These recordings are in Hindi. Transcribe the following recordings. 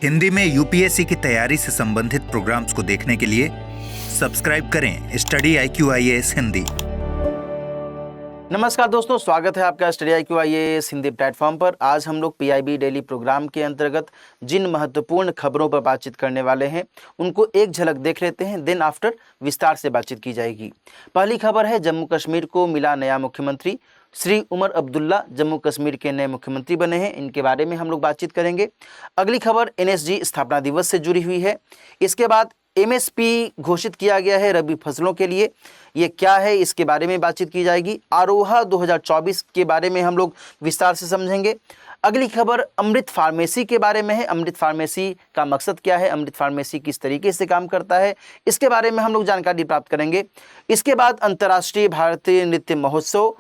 हिंदी में यूपीएससी की तैयारी से संबंधित प्रोग्राम्स को देखने के लिए सब्सक्राइब करें स्टडी IQ हिंदी। नमस्कार दोस्तों, स्वागत है आपका स्टडी IQ हिंदी प्लेटफॉर्म पर। आज हम लोग PIB डेली प्रोग्राम के अंतर्गत जिन महत्वपूर्ण खबरों पर बातचीत करने वाले हैं उनको एक झलक देख लेते हैं, देन आफ्टर विस्तार से बातचीत की जाएगी। पहली खबर है, जम्मू कश्मीर को मिला नया मुख्यमंत्री। श्री उमर अब्दुल्ला जम्मू कश्मीर के नए मुख्यमंत्री बने हैं, इनके बारे में हम लोग बातचीत करेंगे। अगली खबर NSG स्थापना दिवस से जुड़ी हुई है। इसके बाद MSP घोषित किया गया है रबी फसलों के लिए, ये क्या है इसके बारे में बातचीत की जाएगी। आरोहा 2024 के बारे में हम लोग विस्तार से समझेंगे। अगली खबर अमृत फार्मेसी के बारे में है। अमृत फार्मेसी का मकसद क्या है, अमृत फार्मेसी किस तरीके से काम करता है, इसके बारे में हम लोग जानकारी प्राप्त करेंगे। इसके बाद अंतर्राष्ट्रीय भारतीय नृत्य महोत्सव,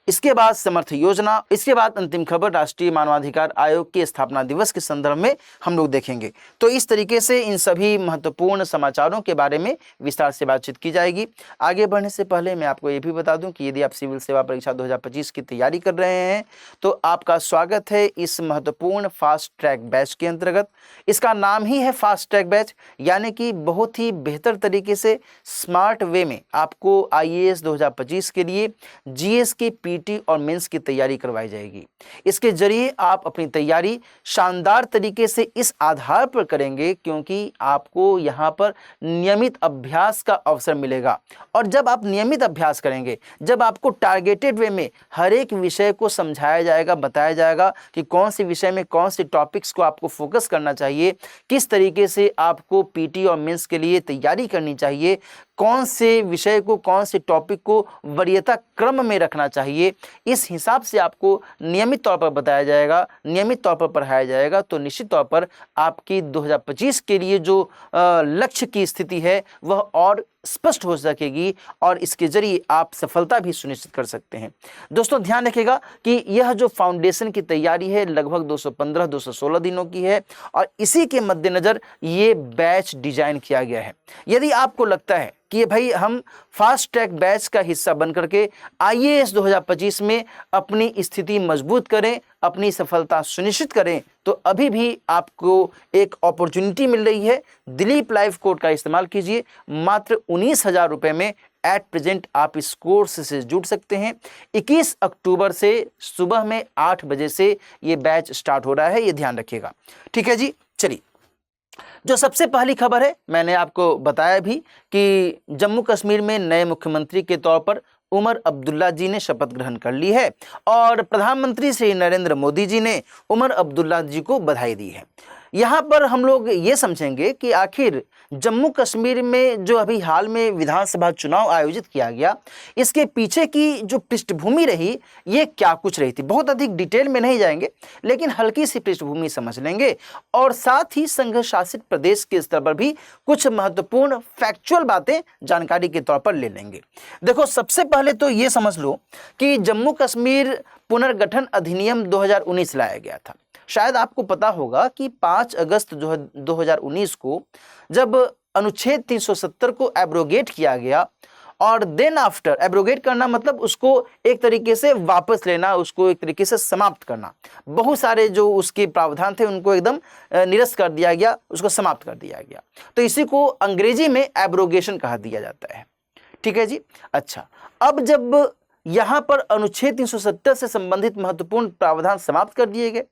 इसके बाद समर्थ योजना, इसके बाद अंतिम खबर राष्ट्रीय मानवाधिकार आयोग के स्थापना दिवस के संदर्भ में हम लोग देखेंगे। तो इस तरीके से इन सभी महत्वपूर्ण समाचारों के बारे में विस्तार से बातचीत की जाएगी। आगे बढ़ने से पहले मैं आपको ये भी बता दूं कि यदि आप सिविल सेवा परीक्षा 2025 की तैयारी कर रहे हैं तो आपका स्वागत है इस महत्वपूर्ण फास्ट ट्रैक बैच के अंतर्गत। इसका नाम ही है फास्ट ट्रैक बैच, यानी कि बहुत ही बेहतर तरीके से स्मार्ट वे में आपको IAS 2025 के लिए GS के PT और मेंस की तैयारी करवाई जाएगी। इसके जरिए आप अपनी तैयारी शानदार तरीके से इस आधार पर करेंगे क्योंकि आपको यहाँ पर नियमित अभ्यास का अवसर मिलेगा। और जब आप नियमित अभ्यास करेंगे, जब आपको टारगेटेड वे में हर एक विषय को समझाया जाएगा, बताया जाएगा कि कौन से विषय में कौन से टॉपिक्स को आपको फोकस करना चाहिए, किस तरीके से आपको PT और मेंस के लिए तैयारी करनी चाहिए, कौन से विषय को, कौन से टॉपिक को वरीयता क्रम में रखना चाहिए, इस हिसाब से आपको नियमित तौर पर बताया जाएगा, नियमित तौर पर पढ़ाया जाएगा, तो निश्चित तौर पर आपकी 2025 के लिए जो लक्ष्य की स्थिति है वह और स्पष्ट हो सकेगी और इसके जरिए आप सफलता भी सुनिश्चित कर सकते हैं। दोस्तों ध्यान रखिएगा कि यह जो फाउंडेशन की तैयारी है लगभग 215-216 दिनों की है और इसी के मद्देनज़र ये बैच डिजाइन किया गया है। यदि आपको लगता है कि भाई हम फास्ट ट्रैक बैच का हिस्सा बन करके IAS 2025 में अपनी स्थिति मजबूत करें, अपनी सफलता सुनिश्चित करें, तो अभी भी आपको एक अपॉर्चुनिटी मिल रही है। दिलीप लाइव कोड का इस्तेमाल कीजिए, मात्र 19,000 रुपये में एट प्रेजेंट आप इस कोर्स से जुड़ सकते हैं। 21 अक्टूबर से सुबह में 8 बजे से ये बैच स्टार्ट हो रहा है, ये ध्यान रखिएगा। ठीक है जी, चलिए जो सबसे पहली खबर है, मैंने आपको बताया भी कि जम्मू कश्मीर में नए मुख्यमंत्री के तौर पर उमर अब्दुल्ला जी ने शपथ ग्रहण कर ली है और प्रधानमंत्री श्री नरेंद्र मोदी जी ने उमर अब्दुल्ला जी को बधाई दी है। यहाँ पर हम लोग ये समझेंगे कि आखिर जम्मू कश्मीर में जो अभी हाल में विधानसभा चुनाव आयोजित किया गया, इसके पीछे की जो पृष्ठभूमि रही ये क्या कुछ रही थी। बहुत अधिक डिटेल में नहीं जाएंगे, लेकिन हल्की सी पृष्ठभूमि समझ लेंगे और साथ ही संघ शासित प्रदेश के स्तर पर भी कुछ महत्वपूर्ण फैक्चुअल बातें जानकारी के तौर पर ले लेंगे। देखो, सबसे पहले तो ये समझ लो कि जम्मू कश्मीर पुनर्गठन अधिनियम 2019 लाया गया था। शायद आपको पता होगा कि 5 अगस्त 2019 को जब अनुच्छेद 370 को एब्रोगेट किया गया और देन आफ्टर, एब्रोगेट करना मतलब उसको एक तरीके से वापस लेना, उसको एक तरीके से समाप्त करना। बहुत सारे जो उसके प्रावधान थे उनको एकदम निरस्त कर दिया गया, उसको समाप्त कर दिया गया। तो इसी को अंग्रेजी में एब्रोगेशन कहा दिया जाता है। ठीक है जी। अच्छा, अब जब यहाँ पर अनुच्छेद 370 से संबंधित महत्वपूर्ण प्रावधान समाप्त कर दिए गए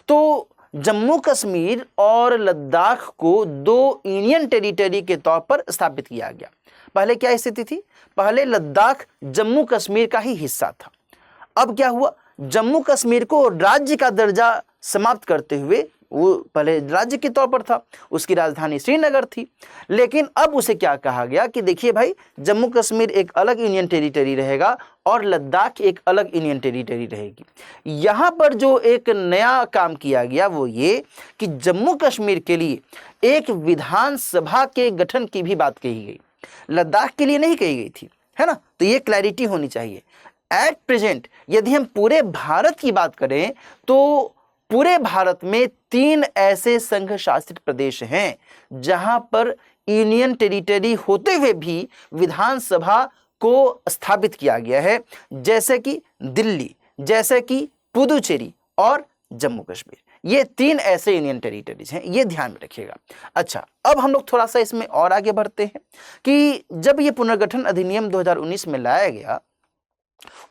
तो जम्मू कश्मीर और लद्दाख को 2 यूनियन टेरिटरी के तौर पर स्थापित किया गया। पहले क्या स्थिति थी, पहले लद्दाख जम्मू कश्मीर का ही हिस्सा था। अब क्या हुआ, जम्मू कश्मीर को राज्य का दर्जा समाप्त करते हुए, वो पहले राज्य के तौर पर था, उसकी राजधानी श्रीनगर थी, लेकिन अब उसे क्या कहा गया कि देखिए भाई, जम्मू कश्मीर एक अलग यूनियन टेरिटरी रहेगा और लद्दाख एक अलग यूनियन टेरिटरी रहेगी। यहाँ पर जो एक नया काम किया गया वो ये कि जम्मू कश्मीर के लिए एक विधानसभा के गठन की भी बात कही गई, लद्दाख के लिए नहीं कही गई थी, है ना। तो ये क्लैरिटी होनी चाहिए। एट प्रेजेंट यदि हम पूरे भारत की बात करें तो पूरे भारत में 3 ऐसे संघ शासित प्रदेश हैं जहां पर यूनियन टेरिटरी होते हुए भी विधानसभा को स्थापित किया गया है, जैसे कि दिल्ली, जैसे कि पुदुचेरी और जम्मू कश्मीर। ये 3 ऐसे यूनियन टेरिटरीज हैं, ये ध्यान में रखिएगा। अच्छा, अब हम लोग थोड़ा सा इसमें और आगे बढ़ते हैं कि जब ये पुनर्गठन अधिनियम 2019 में लाया गया,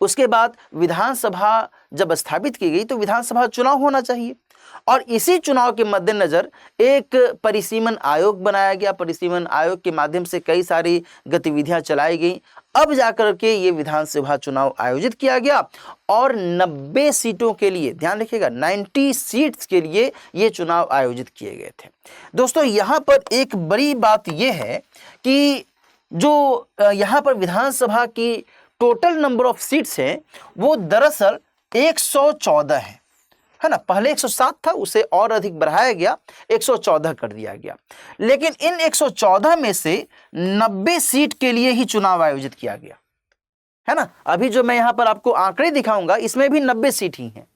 उसके बाद विधानसभा जब स्थापित की गई तो विधानसभा चुनाव होना चाहिए, और इसी चुनाव के मद्देनजर एक परिसीमन आयोग बनाया गया। परिसीमन आयोग के माध्यम से कई सारी गतिविधियां चलाई गई। अब जाकर के ये विधानसभा चुनाव आयोजित किया गया और 90 सीटों के लिए, ध्यान रखिएगा, 90 सीट्स के लिए ये चुनाव आयोजित किए गए थे। दोस्तों, यहाँ पर एक बड़ी बात ये है कि जो यहाँ पर विधानसभा की टोटल नंबर ऑफ सीट्स हैं वो दरअसल 114 है ना। पहले 107 था, उसे और अधिक बढ़ाया गया, 114 कर दिया गया। लेकिन इन 114 में से 90 सीट के लिए ही चुनाव आयोजित किया गया, है ना। अभी जो मैं यहां पर आपको आंकड़े दिखाऊंगा इसमें भी 90 सीट ही हैं।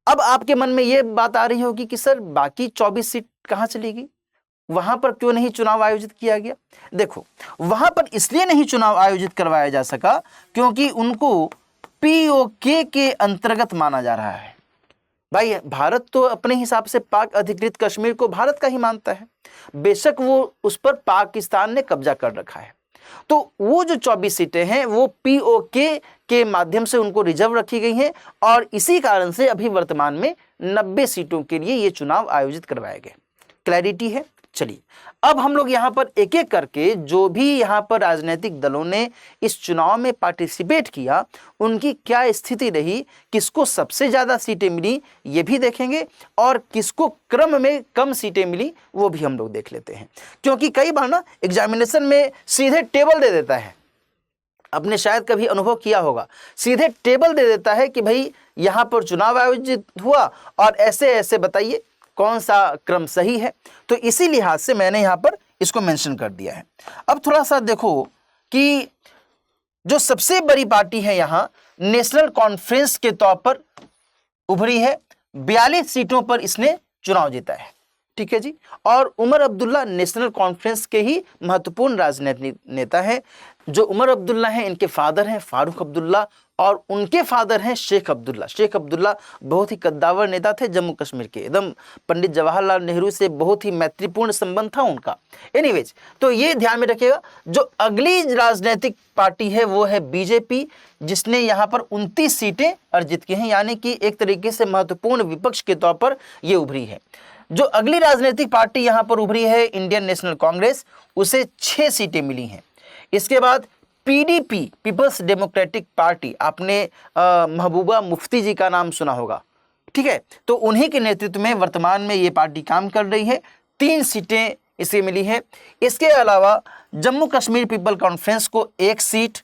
अब आपके मन में यह बात आ रही होगी कि सर बाकी 24 सीट कहां चली गई, वहां पर क्यों नहीं चुनाव आयोजित किया गया। देखो, वहां पर इसलिए नहीं चुनाव आयोजित करवाया जा सका क्योंकि उनको पीओके के अंतर्गत माना जा रहा है। भाई, भारत तो अपने हिसाब से पाक अधिकृत कश्मीर को भारत का ही मानता है, बेशक वो उस पर पाकिस्तान ने कब्जा कर रखा है। तो वो जो 24 सीटें हैं वो पीओके के माध्यम से उनको रिजर्व रखी गई हैं, और इसी कारण से अभी वर्तमान में 90 सीटों के लिए ये चुनाव आयोजित करवाए गए। क्लैरिटी है। चलिए, अब हम लोग यहाँ पर एक एक करके जो भी यहाँ पर राजनीतिक दलों ने इस चुनाव में पार्टिसिपेट किया उनकी क्या स्थिति रही, किसको सबसे ज़्यादा सीटें मिली ये भी देखेंगे, और किसको क्रम में कम सीटें मिली वो भी हम लोग देख लेते हैं। क्योंकि कई बार ना एग्जामिनेशन में सीधे टेबल दे देता है, आपने शायद कभी अनुभव किया होगा, सीधे टेबल दे देता है कि भाई यहाँ पर चुनाव आयोजित हुआ और ऐसे ऐसे बताइए कौन सा क्रम सही है। तो इसी लिहाज से मैंने यहाँ पर इसको मेंशन कर दिया है। अब थोड़ा सा देखो कि जो सबसे बड़ी पार्टी है यहाँ नेशनल कॉन्फ्रेंस के तौर पर उभरी है, 42 सीटों पर इसने चुनाव जीता है, ठीक है जी। और उमर अब्दुल्ला नेशनल कॉन्फ्रेंस के ही महत्वपूर्ण राजनीतिक नेता हैं। जो उमर अब्दुल्ला हैं इनके फादर हैं फारूक अब्दुल्ला, और उनके फादर हैं शेख अब्दुल्ला। शेख अब्दुल्ला बहुत ही कद्दावर नेता थे जम्मू कश्मीर के, एकदम पंडित जवाहरलाल नेहरू से बहुत ही मैत्रीपूर्ण संबंध था उनका। एनीवेज, तो ये ध्यान में रखिएगा। जो अगली राजनीतिक पार्टी है वो है बीजेपी, जिसने यहाँ पर 29 सीटें अर्जित की हैं, यानी कि एक तरीके से महत्वपूर्ण विपक्ष के तौर पर ये उभरी है। जो अगली राजनीतिक पार्टी यहाँ पर उभरी है इंडियन नेशनल कांग्रेस, उसे 6 सीटें मिली हैं। इसके बाद पीडीपी, पीपल्स डेमोक्रेटिक पार्टी, आपने महबूबा मुफ्ती जी का नाम सुना होगा, ठीक है। तो उन्हीं के नेतृत्व में वर्तमान में ये पार्टी काम कर रही है, 3 सीटें इसे मिली है। इसके अलावा जम्मू कश्मीर पीपल कॉन्फ्रेंस को 1 सीट,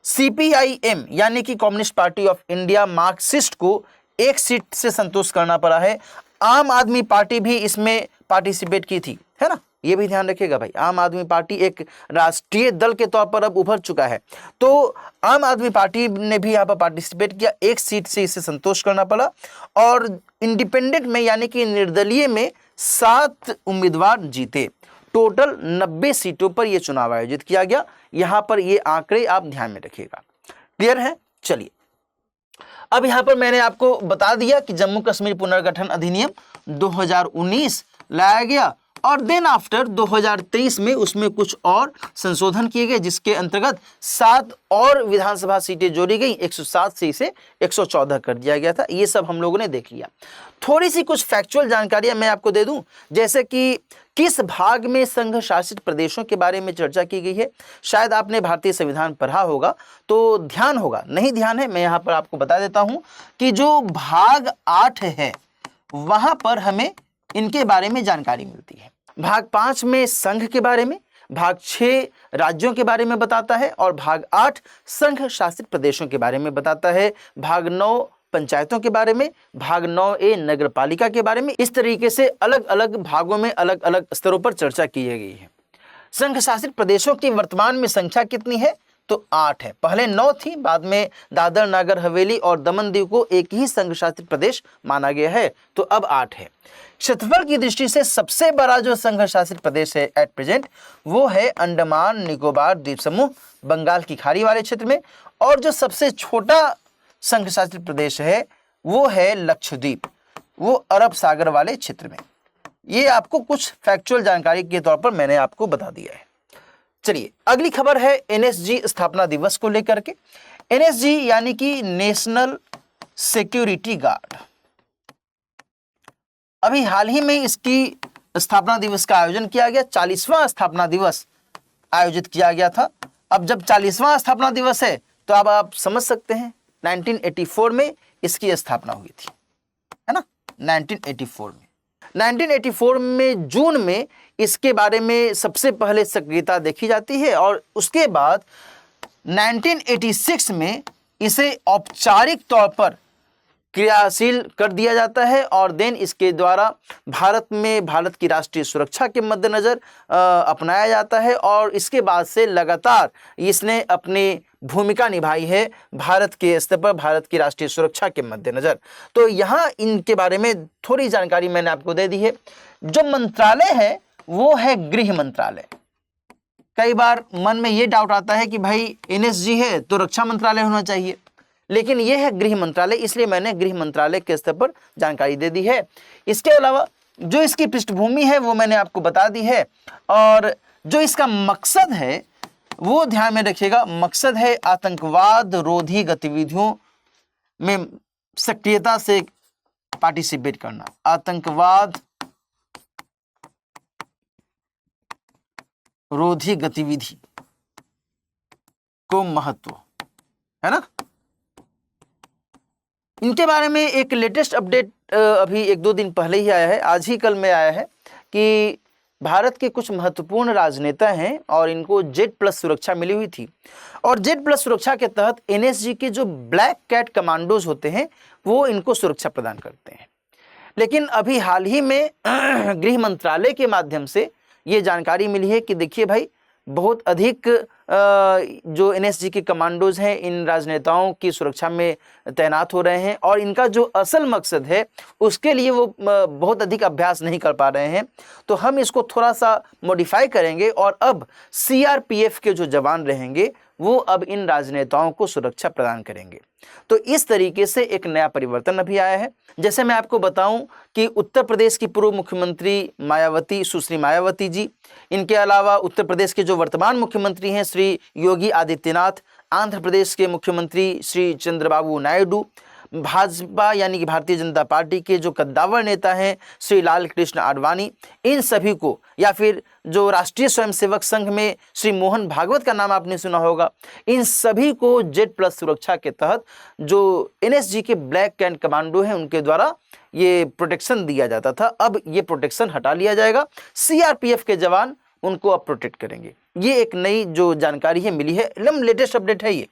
सीपीआईएम यानी कि communist party of India Marxist को 1 सीट से संतोष करना पड़ा है। आम आदमी पार्टी भी इसमें पार्टिसिपेट की थी, है ना, ये भी ध्यान रखिएगा भाई। आम आदमी पार्टी एक राष्ट्रीय दल के तौर पर अब उभर चुका है, तो आम आदमी पार्टी ने भी यहाँ पर पार्टिसिपेट किया, 1 सीट से इसे संतोष करना पड़ा। और इंडिपेंडेंट में यानी कि निर्दलीय में 7 उम्मीदवार जीते। टोटल 90 सीटों पर यह चुनाव आयोजित किया गया। यहाँ पर ये आंकड़े आप ध्यान में रखिएगा। क्लियर है। चलिए, अब यहाँ पर मैंने आपको बता दिया कि जम्मू कश्मीर पुनर्गठन अधिनियम 2019 लाया गया, और देन आफ्टर 2023 में उसमें कुछ और संशोधन किए गए, जिसके अंतर्गत 7 और विधानसभा सीटें जोड़ी गई, 107 से इसे 114 कर दिया गया था। ये सब हम लोगों ने देख लिया। थोड़ी सी कुछ फैक्चुअल जानकारियां मैं आपको दे दूं, जैसे कि किस भाग में संघ शासित प्रदेशों के बारे में चर्चा की गई है। शायद आपने भारतीय संविधान पढ़ा होगा तो ध्यान होगा, नहीं ध्यान है मैं यहाँ पर आपको बता देता हूँ कि जो भाग 8 है वहाँ पर हमें इनके बारे में जानकारी मिलती है। भाग 5 में संघ के बारे में, भाग 6 राज्यों के बारे में बताता है, और भाग 8 संघ शासित प्रदेशों के बारे में बताता है। भाग 9 पंचायतों के बारे में, भाग 9A नगर पालिका के बारे में। इस तरीके से अलग अलग भागों में अलग अलग स्तरों पर चर्चा की गई है। संघ शासित प्रदेशों की वर्तमान में संख्या कितनी है, तो 8 है। पहले 9 थी, बाद में दादर नागर हवेली और दमन दीव को एक ही संघ शासित प्रदेश माना गया है, तो अब 8 है। क्षेत्रफल की दृष्टि से सबसे बड़ा जो संघ शासित प्रदेश है एट प्रेजेंट वो है अंडमान निकोबार द्वीप समूह, बंगाल की खाड़ी वाले क्षेत्र में। और जो सबसे छोटा संघ शासित प्रदेश है वो है लक्षद्वीप। वो अरब सागर वाले क्षेत्र में। ये आपको कुछ फैक्चुअल जानकारी के तौर पर मैंने आपको बता दिया है। चलिए अगली खबर है एनएसजी स्थापना दिवस को लेकर के। एनएसजी यानी कि नेशनल सिक्योरिटी गार्ड, अभी हाल ही में इसकी स्थापना दिवस का आयोजन किया गया। 40वां स्थापना दिवस आयोजित किया गया था। अब जब 40वां स्थापना दिवस है तो अब आप समझ सकते हैं 1984 में इसकी स्थापना हुई थी, है ना। 1984 में जून में इसके बारे में सबसे पहले सक्रियता देखी जाती है और उसके बाद 1986 में इसे औपचारिक तौर पर क्रियाशील कर दिया जाता है और देन इसके द्वारा भारत की राष्ट्रीय सुरक्षा के मद्देनज़र अपनाया जाता है और इसके बाद से लगातार इसने अपनी भूमिका निभाई है भारत के स्तर पर, भारत की राष्ट्रीय सुरक्षा के मद्देनज़र। तो यहाँ इनके बारे में थोड़ी जानकारी मैंने आपको दे दी है। जो मंत्रालय है वो है गृह मंत्रालय। कई बार मन में ये डाउट आता है कि भाई एनएसजी है तो रक्षा मंत्रालय होना चाहिए, लेकिन यह है गृह मंत्रालय, इसलिए मैंने गृह मंत्रालय के स्तर पर जानकारी दे दी है। इसके अलावा जो इसकी पृष्ठभूमि है वो मैंने आपको बता दी है और जो इसका मकसद है वो ध्यान में रखिएगा। मकसद है आतंकवाद रोधी गतिविधियों में सक्रियता से पार्टिसिपेट करना। आतंकवाद रोधी गतिविधि को महत्व है ना। इनके बारे में एक लेटेस्ट अपडेट अभी 1-2 दिन पहले ही आया है, आज ही कल में आया है कि भारत के कुछ महत्वपूर्ण राजनेता हैं और इनको Z+ सुरक्षा मिली हुई थी और Z+ सुरक्षा के तहत एनएसजी के जो ब्लैक कैट कमांडोज होते हैं वो इनको सुरक्षा प्रदान करते हैं। लेकिन अभी हाल ही में गृह मंत्रालय के माध्यम से ये जानकारी मिली है कि देखिए भाई बहुत अधिक जो एनएसजी के कमांडोज हैं इन राजनेताओं की सुरक्षा में तैनात हो रहे हैं और इनका जो असल मकसद है उसके लिए वो बहुत अधिक अभ्यास नहीं कर पा रहे हैं। तो हम इसको थोड़ा सा मॉडिफाई करेंगे और अब सीआरपीएफ के जो जवान रहेंगे वो अब इन राजनेताओं को सुरक्षा प्रदान करेंगे। तो इस तरीके से एक नया परिवर्तन अभी आया है। जैसे मैं आपको बताऊं कि उत्तर प्रदेश की पूर्व मुख्यमंत्री मायावती, सुश्री मायावती जी, इनके अलावा उत्तर प्रदेश के जो वर्तमान मुख्यमंत्री हैं श्री योगी आदित्यनाथ, आंध्र प्रदेश के मुख्यमंत्री श्री चंद्रबाबू नायडू, भाजपा यानी कि भारतीय जनता पार्टी के जो कद्दावर नेता हैं श्री लाल कृष्ण आडवाणी, इन सभी को, या फिर जो राष्ट्रीय स्वयंसेवक संघ में श्री मोहन भागवत का नाम आपने सुना होगा, इन सभी को Z+ सुरक्षा के तहत जो एनएसजी के ब्लैक कैट कमांडो हैं उनके द्वारा ये प्रोटेक्शन दिया जाता था। अब ये प्रोटेक्शन हटा लिया जाएगा, सीआरपीएफ के जवान उनको अब प्रोटेक्ट करेंगे। ये एक नई जो जानकारी है मिली है, एकदम लेटेस्ट अपडेट है ये।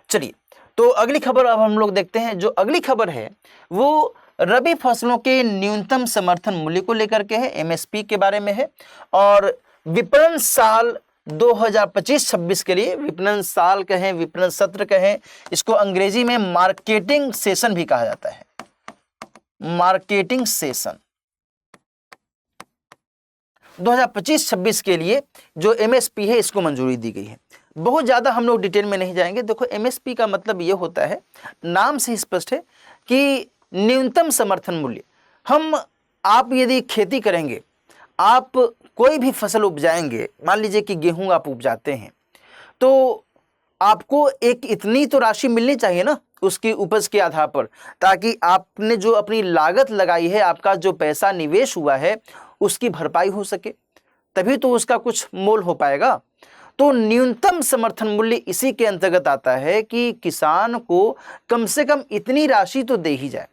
चलिए तो अगली खबर अब हम लोग देखते हैं। जो अगली खबर है वो रबी फसलों के न्यूनतम समर्थन मूल्य को लेकर के है, एमएसपी के बारे में है और विपणन साल 2025-26 के लिए, विपणन साल कहें, विपणन सत्र कहें, इसको अंग्रेजी में मार्केटिंग सेशन भी कहा जाता है। मार्केटिंग सेशन 2025-26 के लिए जो एमएसपी है इसको मंजूरी दी गई है। बहुत ज़्यादा हम लोग डिटेल में नहीं जाएंगे। देखो एमएसपी का मतलब ये होता है, नाम से ही स्पष्ट है कि न्यूनतम समर्थन मूल्य। आप यदि खेती करेंगे, आप कोई भी फसल उपजाएंगे, मान लीजिए कि गेहूं आप उपजाते हैं, तो आपको एक इतनी तो राशि मिलनी चाहिए ना उसकी उपज के आधार पर, ताकि आपने जो अपनी लागत लगाई है, आपका जो पैसा निवेश हुआ है उसकी भरपाई हो सके, तभी तो उसका कुछ मोल हो पाएगा। तो न्यूनतम समर्थन मूल्य इसी के अंतर्गत आता है कि किसान को कम से कम इतनी राशि तो दे ही जाए।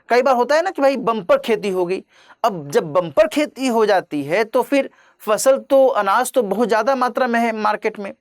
कई बार होता है ना कि भाई बम्पर खेती हो गई, अब जब बम्पर खेती हो जाती है तो फिर फसल तो, अनाज तो बहुत ज़्यादा मात्रा में है मार्केट में,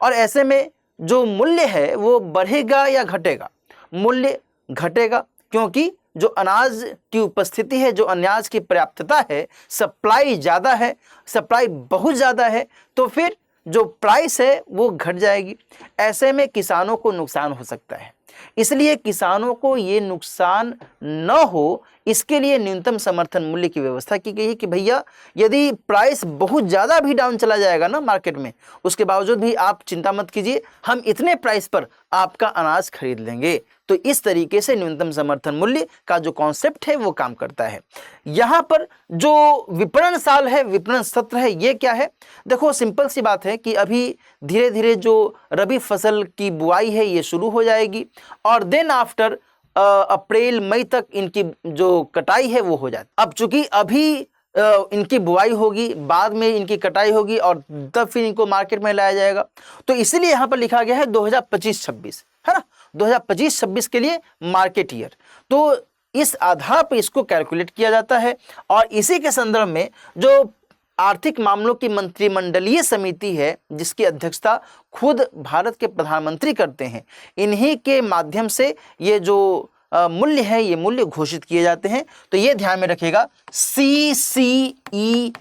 और ऐसे में जो मूल्य है वो बढ़ेगा या घटेगा? मूल्य घटेगा, क्योंकि जो अनाज की उपस्थिति है, जो अनाज की पर्याप्तता है, सप्लाई ज़्यादा है, सप्लाई बहुत ज़्यादा है, तो फिर जो प्राइस है वो घट जाएगी। ऐसे में किसानों को नुकसान हो सकता है। इसलिए किसानों को ये नुकसान न हो, इसके लिए न्यूनतम समर्थन मूल्य की व्यवस्था की गई है कि भैया यदि प्राइस बहुत ज़्यादा भी डाउन चला जाएगा ना मार्केट में, उसके बावजूद भी आप चिंता मत कीजिए, हम इतने प्राइस पर आपका अनाज खरीद लेंगे, तो इस तरीके से न्यूनतम समर्थन मूल्य का जो कॉन्सेप्ट है वो काम करता है। यहाँ पर जो विपणन साल है, विपणन सत्र है, ये क्या है? देखो सिंपल सी बात है कि अभी धीरे धीरे जो रबी फसल की बुआई है ये शुरू हो जाएगी और देन आफ्टर अप्रैल मई तक इनकी जो कटाई है वो हो जाती। अब चूंकि अभी इनकी बुआई होगी, बाद में इनकी कटाई होगी और तब फिर इनको मार्केट में लाया जाएगा, तो इसीलिए यहाँ पर लिखा गया है 2025-26, है ना, 2025-26 के लिए मार्केट ईयर। तो इस आधार पर इसको कैलकुलेट किया जाता है और इसी के संदर्भ में जो आर्थिक मामलों की मंत्रिमंडलीय समिति है जिसकी अध्यक्षता खुद भारत के प्रधानमंत्री करते हैं, इन्हीं के माध्यम से ये जो मूल्य है ये मूल्य घोषित किए जाते हैं। तो ये ध्यान में रखिएगा, CCEA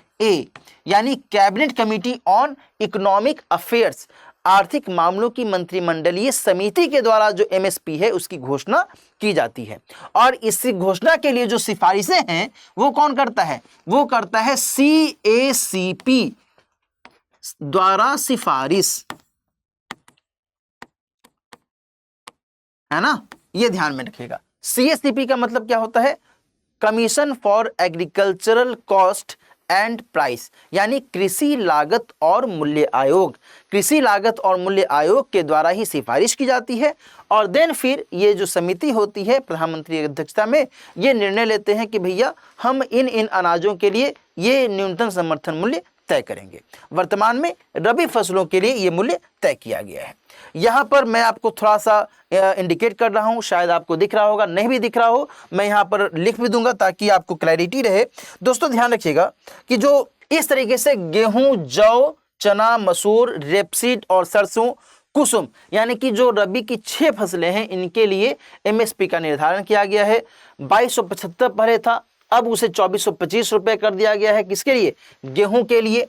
यानी cabinet committee on economic affairs, आर्थिक मामलों की मंत्रिमंडलीय समिति के द्वारा जो MSP है उसकी घोषणा की जाती है। और इस घोषणा के लिए जो सिफारिशें हैं वो कौन करता है? वो करता है CACP द्वारा सिफारिश, है ना, ये ध्यान में रखिएगा। CACP का मतलब क्या होता है? Commission for agricultural cost and price, यानी कृषि लागत और मूल्य आयोग। कृषि लागत और मूल्य आयोग के द्वारा ही सिफारिश की जाती है और देन फिर ये जो समिति होती है प्रधानमंत्री की अध्यक्षता में, ये निर्णय लेते हैं कि भैया हम इन अनाजों के लिए ये न्यूनतम समर्थन मूल्य तय करेंगे। वर्तमान में रबी फसलों के लिए ये मूल्य तय किया गया है। यहाँ पर मैं आपको थोड़ा सा इंडिकेट कर रहा हूँ, शायद आपको दिख रहा होगा, नहीं भी दिख रहा हो मैं यहाँ पर लिख भी दूंगा ताकि आपको क्लैरिटी रहे। दोस्तों ध्यान रखिएगा कि जो इस तरीके से गेहूं, जौ, चना, मसूर, रेपसीड और सरसों, कुसुम, यानी कि जो रबी की 6 फसलें हैं इनके लिए MSP का निर्धारण किया गया है। 2275 पहले था, अब उसे 2425 रुपये कर दिया गया है। किसके लिए? गेहूं के लिए।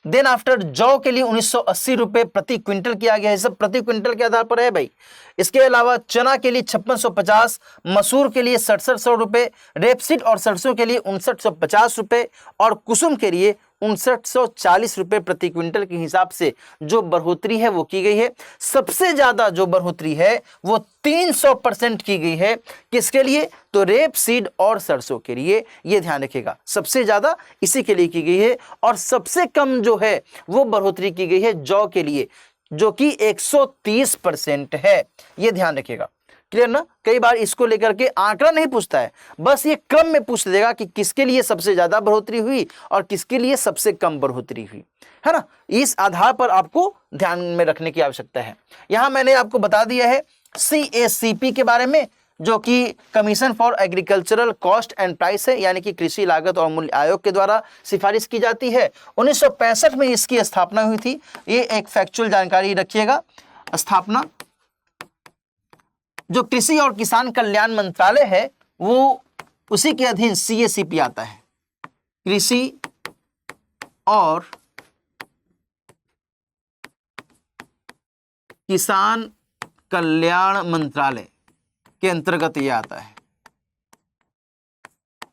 देन आफ्टर जौ के लिए 1980 रुपये प्रति क्विंटल किया गया है। सब प्रति क्विंटल के आधार पर है भाई। इसके अलावा चना के लिए 5650, मसूर के लिए 6700 रुपये, रेपसीड और सरसों के लिए 5950 रुपये और कुसुम के लिए 5940 रुपये प्रति क्विंटल के हिसाब से जो बढ़ोतरी है वो की गई है। सबसे ज्यादा जो बढ़ोतरी है वो 300% की गई है। किसके लिए? तो रेपसीड और सरसों के लिए। ये ध्यान रखिएगा, सबसे ज्यादा इसी के लिए की गई है और सबसे कम जो है वो बढ़ोतरी की गई है जौ के लिए, जो कि 130% है। ये ध्यान रखिएगा, क्लियर ना? कई बार इसको लेकर के आंकड़ा नहीं पूछता है, बस ये क्रम में पूछ देगा कि किसके लिए सबसे ज्यादा बढ़ोतरी हुई और किसके लिए सबसे कम बढ़ोतरी हुई, है ना। इस आधार पर आपको ध्यान में रखने की आवश्यकता है। यहां मैंने आपको बता दिया है CACP के बारे में, जो कि commission for agricultural cost and price है, यानी कि कृषि लागत और मूल्य आयोग के द्वारा सिफारिश की जाती है। 1965 में इसकी स्थापना हुई थी। ये एक फैक्चुअल जानकारी रखिएगा। स्थापना जो कृषि और किसान कल्याण मंत्रालय है वो उसी के अधीन CACP आता है, कृषि और किसान कल्याण मंत्रालय के अंतर्गत ये आता है।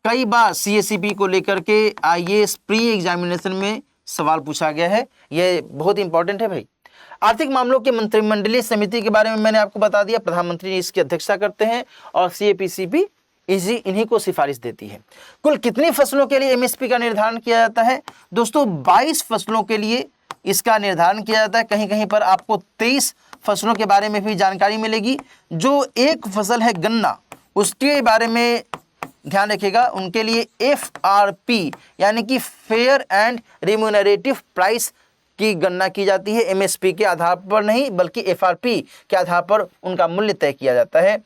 कई बार CACP को लेकर के IAS प्री एग्जामिनेशन में सवाल पूछा गया है, ये बहुत इंपॉर्टेंट है भाई। आर्थिक मामलों के मंत्रिमंडलीय समिति के बारे में मैंने आपको बता दिया, प्रधानमंत्री इसकी अध्यक्षता करते हैं और CACP इन्हीं को सिफारिश देती है। कुल कितनी फसलों के लिए MSP का निर्धारण किया जाता है? दोस्तों 22 फसलों के लिए इसका निर्धारण किया जाता है। कहीं कहीं पर आपको 23 फसलों के बारे में भी जानकारी मिलेगी। जो एक फसल है गन्ना, उसके बारे में ध्यान रखिएगा, उनके लिए FRP यानी कि फेयर एंड रिम्यूनरेटिव प्राइस की गणना की जाती है। MSP के आधार पर नहीं बल्कि FRP के आधार पर उनका मूल्य तय किया जाता है।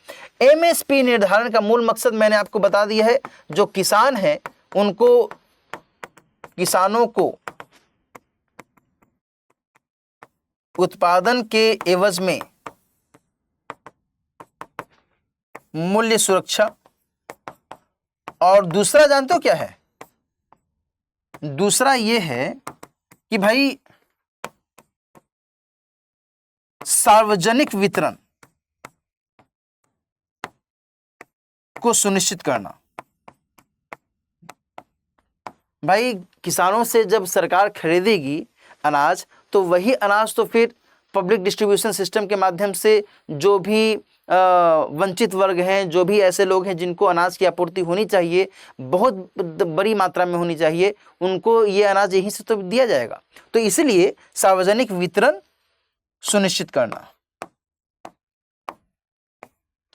MSP निर्धारण का मूल मकसद मैंने आपको बता दिया है, जो किसान हैं उनको, किसानों को उत्पादन के एवज में मूल्य सुरक्षा, और दूसरा जानते हो क्या है? दूसरा ये है कि भाई सार्वजनिक वितरण को सुनिश्चित करना। भाई किसानों से जब सरकार खरीदेगी अनाज, तो वही अनाज तो फिर पब्लिक डिस्ट्रीब्यूशन सिस्टम के माध्यम से जो भी वंचित वर्ग हैं, जो भी ऐसे लोग हैं जिनको अनाज की आपूर्ति होनी चाहिए, बहुत बड़ी मात्रा में होनी चाहिए, उनको ये अनाज यहीं से तो दिया जाएगा। तो इसलिए सार्वजनिक वितरण सुनिश्चित करना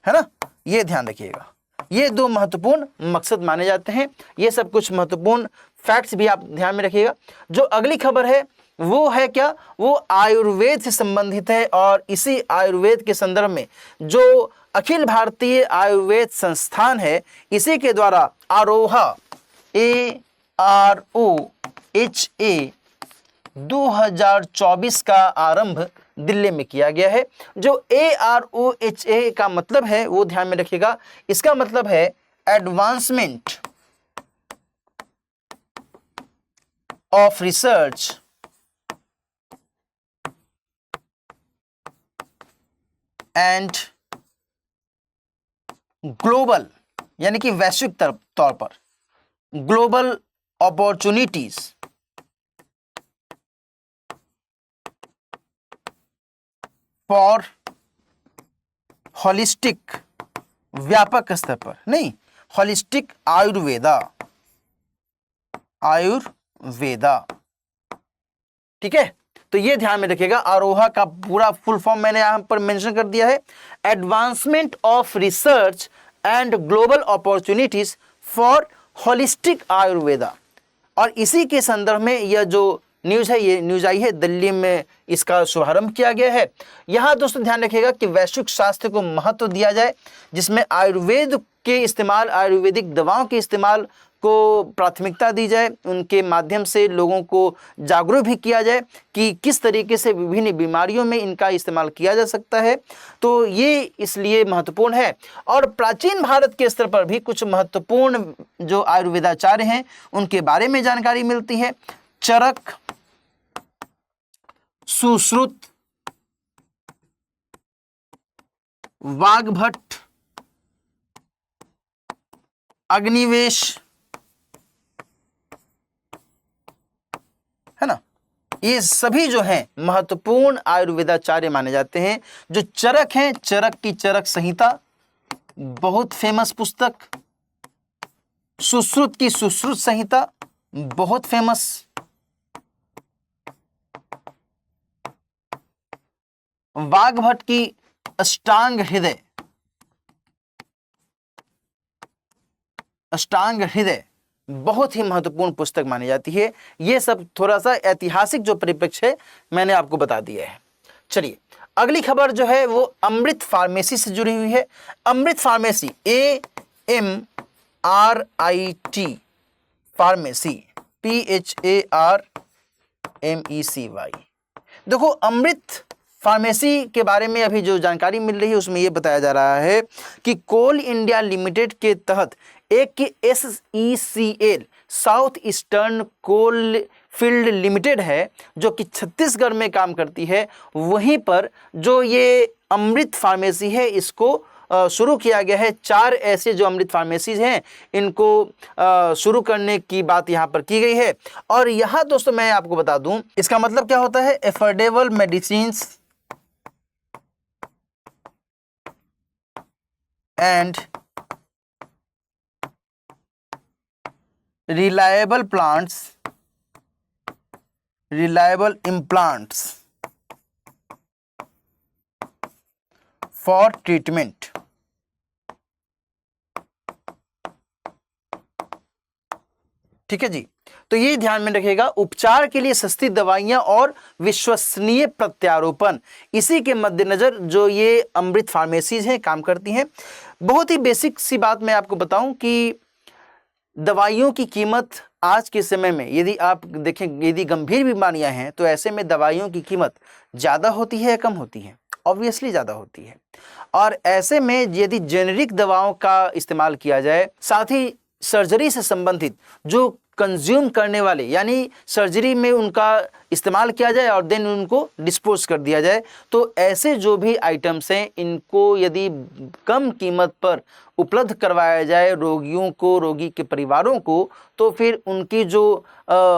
है ना, ये ध्यान रखिएगा। ये दो महत्वपूर्ण मकसद माने जाते हैं। ये सब कुछ महत्वपूर्ण फैक्ट्स भी आप ध्यान में रखिएगा। जो अगली खबर है वो है क्या, वो आयुर्वेद से संबंधित है और इसी आयुर्वेद के संदर्भ में जो अखिल भारतीय आयुर्वेद संस्थान है, इसी के द्वारा आरोहा AROHA 2024 का आरंभ दिल्ली में किया गया है। जो AROHA का मतलब है वो ध्यान में रखिएगा, इसका मतलब है advancement of research and global, यानी कि वैश्विक तौर पर ग्लोबल अपॉर्चुनिटीज फॉर होलिस्टिक, व्यापक स्तर पर नहीं, होलिस्टिक आयुर्वेदा, ठीक है। तो ये ध्यान में रखिएगा, आरोहा का पूरा फुल फॉर्म मैंने यहां पर मेंशन कर दिया है, advancement of research and global opportunities for holistic Ayurveda. और इसी के संदर्भ में यह जो न्यूज़ है, ये न्यूज़ आई है, दिल्ली में इसका शुभारंभ किया गया है। यहाँ दोस्तों ध्यान रखिएगा कि वैश्विक स्वास्थ्य को महत्व दिया जाए, जिसमें आयुर्वेद के इस्तेमाल, आयुर्वेदिक दवाओं के इस्तेमाल को प्राथमिकता दी जाए, उनके माध्यम से लोगों को जागरूक भी किया जाए कि किस तरीके से विभिन्न बीमारियों में इनका इस्तेमाल किया जा सकता है। तो ये इसलिए महत्वपूर्ण है। और प्राचीन भारत के स्तर पर भी कुछ महत्वपूर्ण जो आयुर्वेदाचार्य हैं उनके बारे में जानकारी मिलती है। चरक, सुश्रुत, वाग्भट, अग्निवेश, है ना, ये सभी जो हैं महत्वपूर्ण आयुर्वेदाचार्य माने जाते हैं। जो चरक हैं, चरक की चरक संहिता बहुत फेमस पुस्तक, सुश्रुत की सुश्रुत संहिता बहुत फेमस, वाग्भट की अष्टांग हृदय बहुत ही महत्वपूर्ण पुस्तक मानी जाती है। ये सब थोड़ा सा ऐतिहासिक जो परिप्रेक्ष्य है मैंने आपको बता दिया है। चलिए अगली खबर जो है वो अमृत फार्मेसी से जुड़ी हुई है। अमृत फार्मेसी, AMRIT फार्मेसी, PHARMECY। देखो अमृत फार्मेसी के बारे में अभी जो जानकारी मिल रही है उसमें यह बताया जा रहा है कि कोल इंडिया लिमिटेड के तहत एक SECL south eastern coal field limited है जो कि छत्तीसगढ़ में काम करती है। वहीं पर जो ये अमृत फार्मेसी है इसको शुरू किया गया है। 4 ऐसे जो अमृत फार्मेसीज हैं इनको शुरू करने की बात यहाँ पर की गई है। और यहाँ दोस्तों मैं आपको बता दूं इसका मतलब क्या होता है, affordable medicines and reliable implants for treatment। ठीक है जी, तो ये ध्यान में रखिएगा, उपचार के लिए सस्ती दवाइयां और विश्वसनीय प्रत्यारोपण, इसी के मद्देनजर जो ये अमृत फार्मेसीज हैं काम करती हैं। बहुत ही बेसिक सी बात मैं आपको बताऊं कि दवाइयों की कीमत आज के समय में यदि आप देखें, यदि गंभीर बीमारियां हैं तो ऐसे में दवाइयों की कीमत ज़्यादा होती है या कम होती है, ऑब्वियसली ज़्यादा होती है। और ऐसे में यदि जेनेरिक दवाओं का इस्तेमाल किया जाए, साथ ही सर्जरी से संबंधित जो कंज्यूम करने वाले, यानी सर्जरी में उनका इस्तेमाल किया जाए और देन उनको डिस्पोज कर दिया जाए। तो ऐसे जो भी आइटम्स हैं इनको यदि कम कीमत पर उपलब्ध करवाया जाए रोगियों को, रोगी के परिवारों को, तो फिर उनकी जो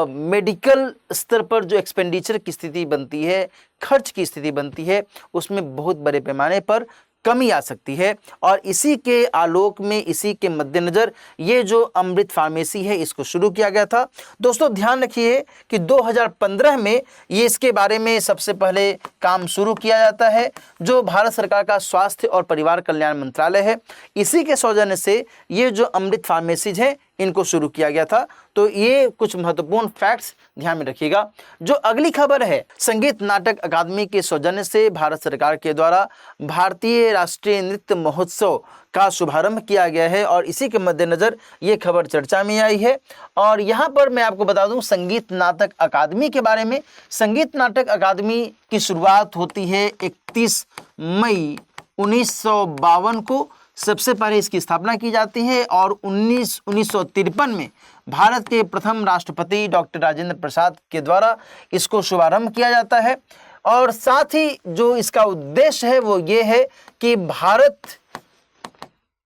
मेडिकल स्तर पर जो एक्सपेंडिचर की स्थिति बनती है, खर्च की स्थिति बनती है, उसमें बहुत बड़े पैमाने पर कमी आ सकती है। और इसी के आलोक में, इसी के मद्देनज़र ये जो अमृत फार्मेसी है इसको शुरू किया गया था। दोस्तों ध्यान रखिए कि 2015 में ये इसके बारे में सबसे पहले काम शुरू किया जाता है, जो भारत सरकार का स्वास्थ्य और परिवार कल्याण मंत्रालय है, इसी के सौजन्य से ये जो अमृत फार्मेसीज है इनको शुरू किया गया था। तो ये कुछ महत्वपूर्ण फैक्ट्स ध्यान में रखिएगा। जो अगली खबर है, संगीत नाटक अकादमी के सौजन्य से भारत सरकार के द्वारा भारतीय राष्ट्रीय नृत्य महोत्सव का शुभारंभ किया गया है और इसी के मद्देनज़र ये खबर चर्चा में आई है। और यहाँ पर मैं आपको बता दूं संगीत नाटक अकादमी के बारे में। संगीत नाटक अकादमी की शुरुआत होती है 31 मई 1952 को, सबसे पहले इसकी स्थापना की जाती है और 1953 में भारत के प्रथम राष्ट्रपति डॉक्टर राजेंद्र प्रसाद के द्वारा इसको शुभारंभ किया जाता है। और साथ ही जो इसका उद्देश्य है वो ये है कि भारत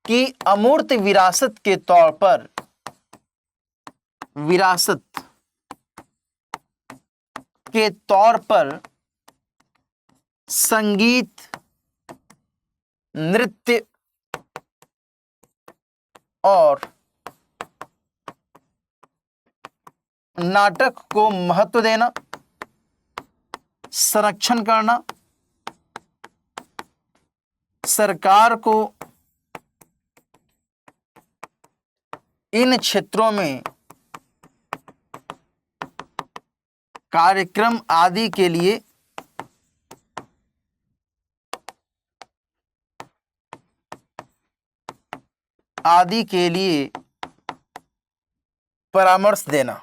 की अमूर्त विरासत के तौर पर, विरासत के तौर पर संगीत, नृत्य और नाटक को महत्व देना, संरक्षण करना, सरकार को इन क्षेत्रों में कार्यक्रम आदि के लिए परामर्श देना।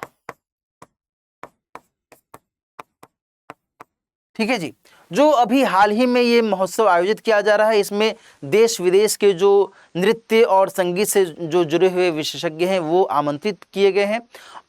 ठीक है जी। जो अभी हाल ही में ये महोत्सव आयोजित किया जा रहा है, इसमें देश विदेश के जो नृत्य और संगीत से जो जुड़े हुए विशेषज्ञ हैं वो आमंत्रित किए गए हैं।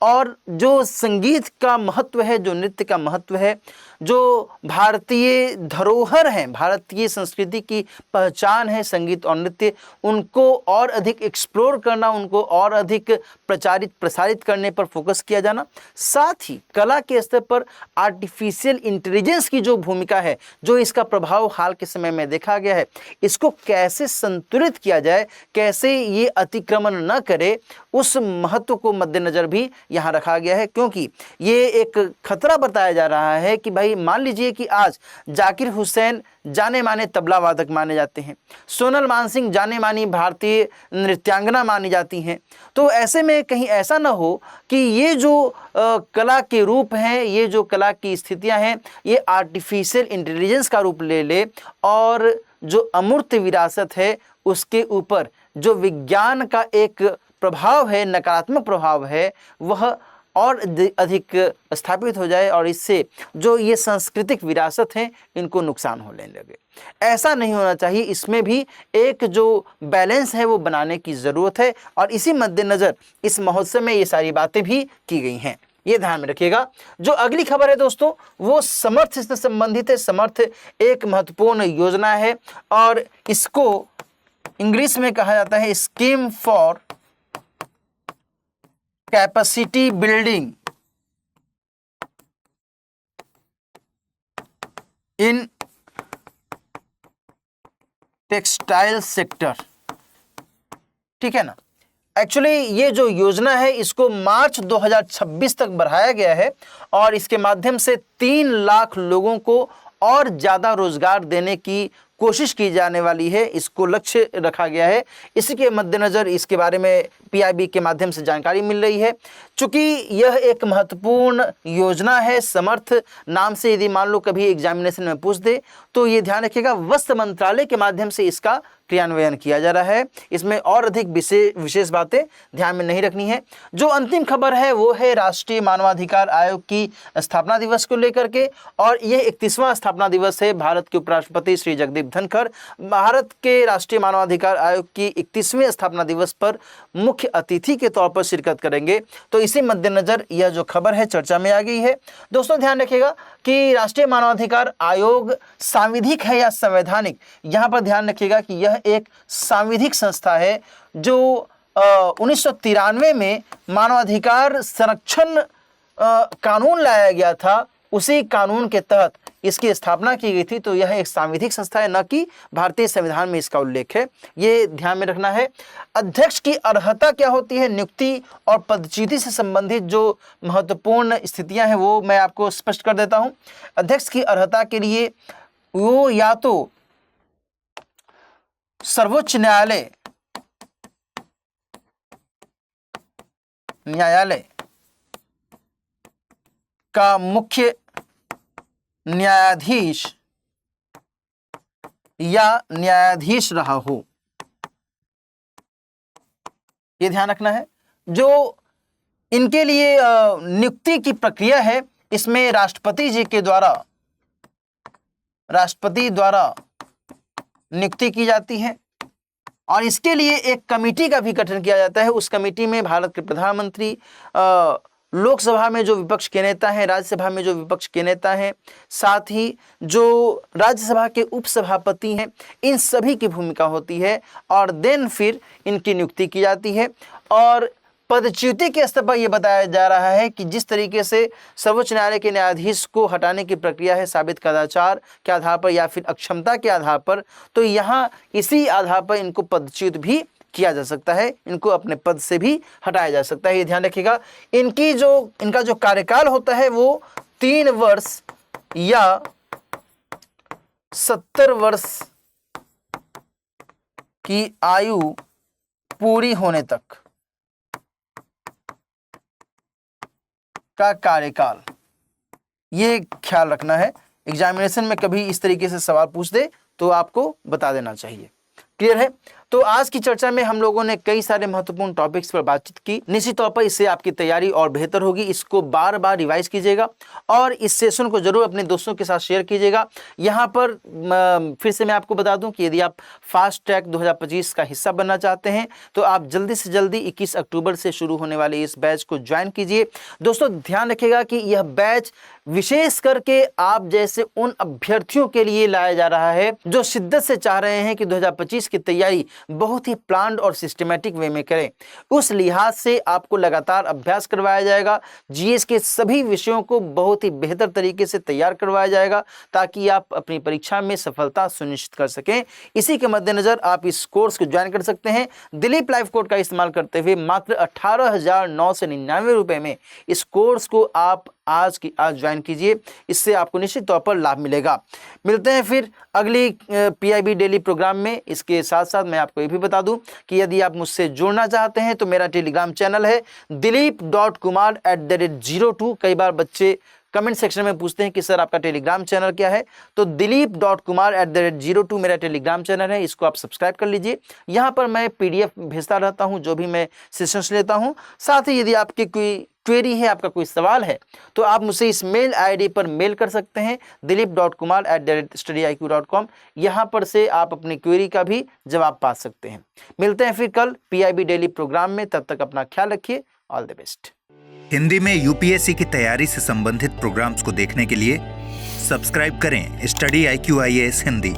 और जो संगीत का महत्व है, जो नृत्य का महत्व है, जो भारतीय धरोहर हैं, भारतीय संस्कृति की पहचान है संगीत और नृत्य, उनको और अधिक एक्सप्लोर करना, उनको और अधिक प्रसारित करने पर फोकस किया जाना। साथ ही कला के स्तर पर आर्टिफिशियल इंटेलिजेंस की जो भूमिका है, जो इसका प्रभाव हाल के समय में देखा गया है, इसको कैसे संतुलित किया जाए, कैसे ये अतिक्रमण न करे, उस महत्व को मद्देनजर भी यहाँ रखा गया है। क्योंकि ये एक खतरा बताया जा रहा है कि भाई मान लीजिए कि आज जाकिर हुसैन जाने माने तबला वादक माने जाते हैं, सोनल मानसिंह जाने मानी भारतीय नृत्यांगना मानी जाती हैं, तो ऐसे में कहीं ऐसा ना हो कि ये जो कला के रूप हैं, ये जो कला की स्थितियां हैं, ये आर्टिफिशियल इंटेलिजेंस का रूप ले ले और जो अमूर्त विरासत है उसके ऊपर जो विज्ञान का एक प्रभाव है, नकारात्मक प्रभाव है, वह और अधिक स्थापित हो जाए और इससे जो ये सांस्कृतिक विरासत हैं इनको नुकसान होने लगे। ऐसा नहीं होना चाहिए। इसमें भी एक जो बैलेंस है वो बनाने की ज़रूरत है और इसी मद्देनज़र इस महोत्सव में ये सारी बातें भी की गई हैं, ये ध्यान में रखिएगा। जो अगली खबर है दोस्तों वो समर्थ से संबंधित है। समर्थ एक महत्वपूर्ण योजना है और इसको इंग्लिश में कहा जाता है scheme for capacity building in textile sector. ठीक है ना। एक्चुअली ये जो योजना है इसको मार्च 2026 तक बढ़ाया गया है और इसके माध्यम से 3 लाख लोगों को और ज़्यादा रोजगार देने की कोशिश की जाने वाली है, इसको लक्ष्य रखा गया है। इसी के मद्देनज़र इसके बारे में पीआईबी के माध्यम से जानकारी मिल रही है। चूँकि यह एक महत्वपूर्ण योजना है, समर्थ नाम से यदि मान लो कभी एग्जामिनेशन में पूछ दे तो ये ध्यान रखिएगा वस्त्र मंत्रालय के माध्यम से इसका क्रियान्वयन किया जा रहा है। इसमें और अधिक विशेष बातें ध्यान में नहीं रखनी है। जो अंतिम खबर है वो है राष्ट्रीय मानवाधिकार आयोग की स्थापना दिवस को लेकर के और यह 31वां स्थापना दिवस है। भारत के उपराष्ट्रपति श्री जगदीप धनखड़ भारत के राष्ट्रीय मानवाधिकार आयोग की 31वें स्थापना दिवस पर मुख्य अतिथि के तौर पर शिरकत करेंगे। तो इसी मद्देनजर यह जो खबर है चर्चा में आ गई है। दोस्तों ध्यान रखिएगा कि राष्ट्रीय मानवाधिकार आयोग सांविधिक है या संवैधानिक, यहाँ पर ध्यान रखिएगा कि यह एक सांविधिक संस्था है जो 1993 में मानवाधिकार संरक्षण कानून लाया गया था, उसी कानून के तहत इसकी स्थापना की गई थी। तो यह एक सांविधिक संस्था है, न कि भारतीय संविधान में इसका उल्लेख है, ये ध्यान में रखना है। अध्यक्ष की अर्हता क्या होती है, नियुक्ति और पदच्युति से संबंधित जो महत्वपूर्ण स्थितियां हैं वो मैं आपको स्पष्ट कर देता हूं। अध्यक्ष की अर्हता के लिए वो या तो सर्वोच्च न्यायालय का मुख्य न्यायाधीश या न्यायाधीश रहा हो, ये ध्यान रखना है। जो इनके लिए नियुक्ति की प्रक्रिया है, इसमें राष्ट्रपति द्वारा नियुक्ति की जाती है और इसके लिए एक कमेटी का भी गठन किया जाता है। उस कमेटी में भारत के प्रधानमंत्री, लोकसभा में जो विपक्ष के नेता हैं, राज्यसभा में जो विपक्ष के नेता हैं, साथ ही जो राज्यसभा के उपसभापति हैं, इन सभी की भूमिका होती है और देन फिर इनकी नियुक्ति की जाती है। और पदच्युति के स्तर पर यह बताया जा रहा है कि जिस तरीके से सर्वोच्च न्यायालय के न्यायाधीश को हटाने की प्रक्रिया है साबित कदाचार के आधार पर या फिर अक्षमता के आधार पर, तो यहाँ इसी आधार पर इनको पदच्युत भी किया जा सकता है, इनको अपने पद से भी हटाया जा सकता है। ये ध्यान रखिएगा। इनका जो कार्यकाल होता है वो 3 वर्ष या 70 वर्ष की आयु पूरी होने तक का कार्यकाल, ये ख्याल रखना है। एग्जामिनेशन में कभी इस तरीके से सवाल पूछ दे तो आपको बता देना चाहिए। क्लियर है? तो आज की चर्चा में हम लोगों ने कई सारे महत्वपूर्ण टॉपिक्स पर बातचीत की। निश्चित तौर पर इससे आपकी तैयारी और बेहतर होगी। इसको बार बार रिवाइज कीजिएगा और इस सेशन को जरूर अपने दोस्तों के साथ शेयर कीजिएगा। यहाँ पर फिर से मैं आपको बता दूं कि यदि आप फास्ट ट्रैक 2025 का हिस्सा बनना चाहते हैं तो आप जल्दी से जल्दी 21 अक्टूबर से शुरू होने वाले इस बैच को ज्वाइन कीजिए। दोस्तों ध्यान रखिएगा कि यह बैच विशेष करके आप जैसे उन अभ्यर्थियों के लिए लाया जा रहा है जो शिद्दत से चाह रहे हैं कि 2025 की तैयारी बहुत ही प्लान्ड और सिस्टमैटिक वे में करें। उस लिहाज से आपको लगातार अभ्यास करवाया जाएगा। जीएस के सभी विषयों को बहुत ही बेहतर तरीके से तैयार करवाया जाएगा ताकि आप अपनी परीक्षा में सफलता सुनिश्चित कर सकें। इसी के मद्देनजर आप इस कोर्स को ज्वाइन कर सकते हैं। दिलीप लाइफ कोड का इस्तेमाल करते हुए मात्र 18,999 रुपए में इस कोर्स को आप आज ज्वाइन कीजिए। इससे आपको निश्चित तौर पर लाभ मिलेगा। मिलते हैं फिर अगली पीआईबी डेली प्रोग्राम में। इसके साथ साथ मैं आपको ये भी बता दूं कि यदि आप मुझसे जुड़ना चाहते हैं तो मेरा टेलीग्राम चैनल है dilip.kumar@02। कई बार बच्चे कमेंट सेक्शन में पूछते हैं कि सर आपका टेलीग्राम चैनल क्या है, तो dilip.kumar@02 मेरा टेलीग्राम चैनल है। इसको आप सब्सक्राइब कर लीजिए। यहाँ पर मैं PDF भेजता रहता हूँ जो भी मैं सेशंस लेता हूँ। साथ ही यदि आपकी कोई क्वेरी है, आपका कोई सवाल है, तो आप मुझे इस मेल आईडी पर मेल कर सकते हैं dilip.kumar@studyiq.com। यहाँ पर से आप अपनी क्वेरी का भी जवाब पा सकते हैं। मिलते हैं फिर कल पीआईबी डेली प्रोग्राम में। तब तक अपना ख्याल रखिए। All the best. हिंदी में यूपीएससी की तैयारी से संबंधित प्रोग्राम्स को देखने के लिए सब्सक्राइब करें स्टडी IQ IAS हिंदी।